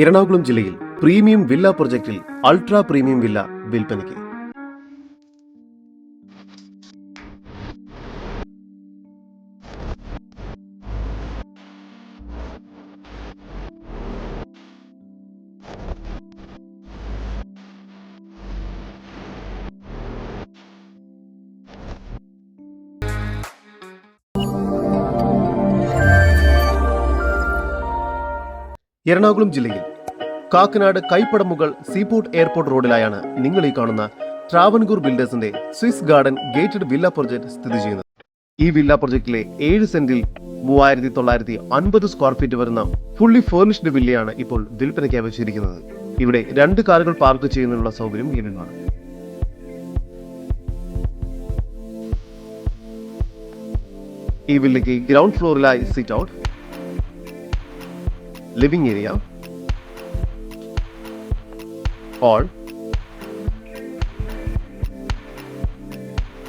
എറണാകുളം ജില്ലയിൽ premium villa പ്രൊജക്റ്റിൽ ultra premium villa വിൽപ്പനയ്ക്ക്. എറണാകുളം ജില്ലയിൽ കാക്കനാട് കൈപ്പടമുകൾ സീപോർട്ട് എയർപോർട്ട് റോഡിലായാണ് നിങ്ങൾ ഈ കാണുന്ന ട്രാവൻകൂർ ബിൽഡേഴ്സിന്റെ Swiss garden gated villa project സ്ഥിതി ചെയ്യുന്നത്. ഈ വില്ല പ്രൊജക്റ്റിലെ 7 സെന്റിൽ 3950 സ്ക്വയർ ഫീറ്റ് വരുന്ന ഫുള്ളി ഫേർണിഷ്ഡ് വില്ലയാണ് ഇപ്പോൾ വിൽപ്പനയ്ക്കായി വെച്ചിരിക്കുന്നത്. ഇവിടെ 2 കാറുകൾ പാർക്ക് ചെയ്യുന്നതിനുള്ള സൗകര്യം ലഭ്യമാണ്. ഈ വില്ലയ്ക്ക് ഗ്രൗണ്ട് ഫ്ലോറിലായി sit out, living area, hall,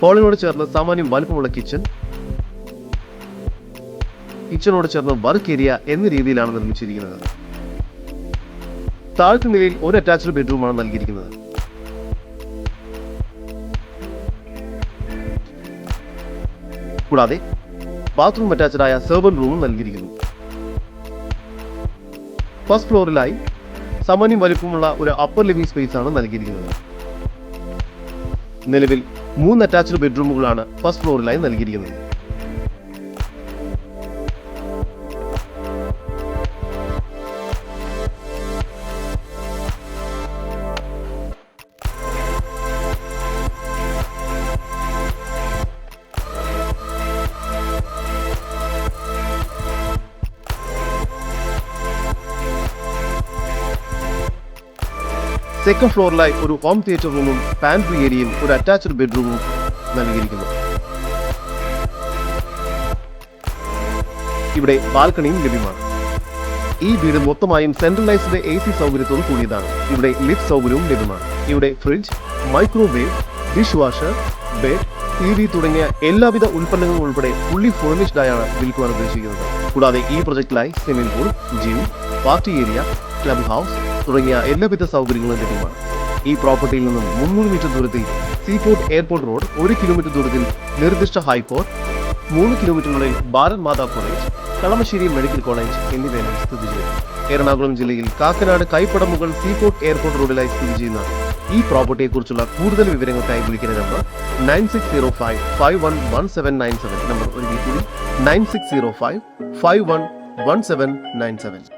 ഹാളിനോട് ചേർന്ന് സാമാന്യം വലുപ്പമുള്ള കിച്ചണോട് ചേർന്ന് വർക്ക് ഏരിയ എന്ന രീതിയിലാണ് നിർമ്മിച്ചിരിക്കുന്നത്. താഴത്തെ നിലയിൽ ഒരു അറ്റാച്ച്ഡ് ബെഡ്റൂമാണ് നൽകിയിരിക്കുന്നത്. കൂടാതെ ബാത്റൂം അറ്റാച്ച്ഡ് ആയ സെർവന്റ് റൂമും നൽകിയിരിക്കുന്നു. ഫസ്റ്റ് ഫ്ലോറിലായി സാമാന്യം വലിപ്പമുള്ള ഒരു അപ്പർ ലിവിംഗ് സ്പേസ് ആണ് നൽകിയിരിക്കുന്നത്. നിലവിൽ 3 അറ്റാച്ച്ഡ് ബെഡ്റൂമുകളാണ് ഫസ്റ്റ് ഫ്ലോറിലായി നൽകിയിരിക്കുന്നത്. സെക്കൻഡ് ഫ്ലോറിലായി ഒരു ഹോം തിയേറ്റർ റൂമും പാൻട്രി ഏരിയയും ഒരു അറ്റാച്ച്ഡ് ബെഡ്റൂമും നൽകിയിരിക്കുന്നു. ഇവിടെ ബാൽക്കണിയും ലഭ്യമാണ്. ഈ വീട് മൊത്തമായും സെൻട്രലൈസ്ഡ് AC സൗകര്യത്തോട് കൂടിയതാണ്. ഇവിടെ ലിഫ്റ്റ് സൗകര്യവും ലഭ്യമാണ്. ഇവിടെ fridge, microwave, dish washer, bed, TV തുടങ്ങിയ എല്ലാവിധ ഉൽപ്പന്നങ്ങളും ഉൾപ്പെടെ ഫുള്ളി ഫേർണിഷ്ഡ് ആയാണ് വിൽക്കുവാൻ ഉദ്ദേശിക്കുന്നത്. കൂടാതെ ഈ പ്രൊജക്റ്റിലായി swimming pool, gym, party area, club house തുടങ്ങിയ എല്ലാവിധ സൗകര്യങ്ങളും ലഭ്യമാണ്. ഈ പ്രോപ്പർട്ടിയിൽ നിന്നും 300 മീറ്റർ ദൂരത്തിൽ സീപോർട്ട് എയർപോർട്ട് റോഡ്, 1 കിലോമീറ്റർ ദൂരത്തിൽ നിർദ്ദിഷ്ട high court, 3 കിലോമീറ്ററിനുള്ളിൽ Bharat Mata college, Kalamassery medical college എന്നിവയാണ് സ്ഥിതി ചെയ്യുന്നത്. എറണാകുളം ജില്ലയിൽ കാക്കനാട് കൈപ്പടമുകൾ സീപോർട്ട് എയർപോർട്ട് റോഡിലായി സ്ഥിതി ചെയ്യുന്ന ഈ പ്രോപ്പർട്ടിയെ കുറിച്ചുള്ള കൂടുതൽ വിവരങ്ങൾക്കായി വിളിക്കുന്ന നമ്പർ 9605511797. നമ്പർ ഒരിക്കൽ കൂടി 9605511797.